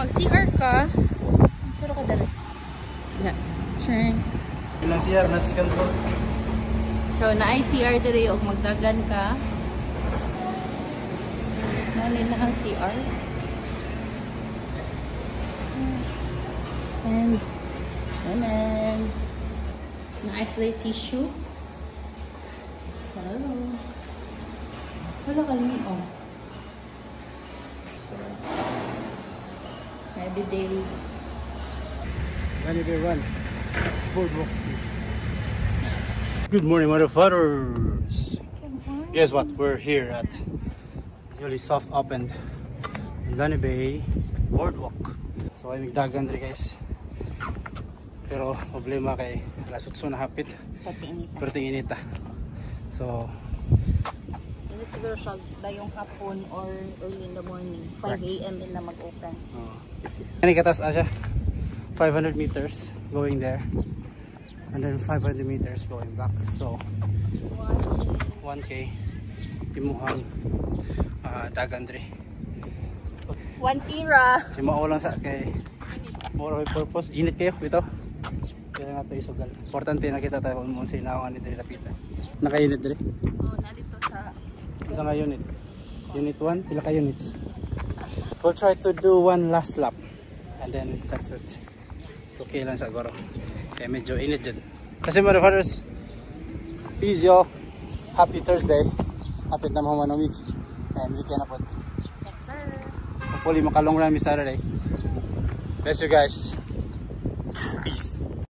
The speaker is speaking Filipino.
mag-CR ka, suro ka dali. Yeah. Sure. Ilang CR na sa kanto. So, na-ay CR dali o magdagan ka. Nanin na ang CR. And na-isolate tissue. Hello. Wala ka lang. Oh. So, everyday. Gani Bay 1. Boardwalk. Good morning, motherfuckers. Guess what? We're here at really soft opened Gani Bay Boardwalk. So ay migdagan diri guys. Pero problema kay lasutso na hapit. Perting inita. So init siguro siya dayong hapon or early in the morning. 5 AM din na mag-open. Ani katas asya. 500 meters going there. And then 500 meters going back. So 1K timuhang dagan diri. 1 kira. Si mao lang sa kay more purpose. Init kayo bitaw. Kaya nga ito isugal. Importante na kita tayo kung sa inawangan nito lapitan. Naka-unit diri? Oo, narito sa... Isa nga unit? Unit 1? Pila ka units? We'll try to do one last lap. And then that's it. Okay lang siguro. Kaya medyo init dyan. Kasi motherfuckers, peace yo. Happy Thursday. Happy na mga manong week. And weekend na po. Yes sir. Hopefully makalong rami Saturday. Bless you guys. Peace.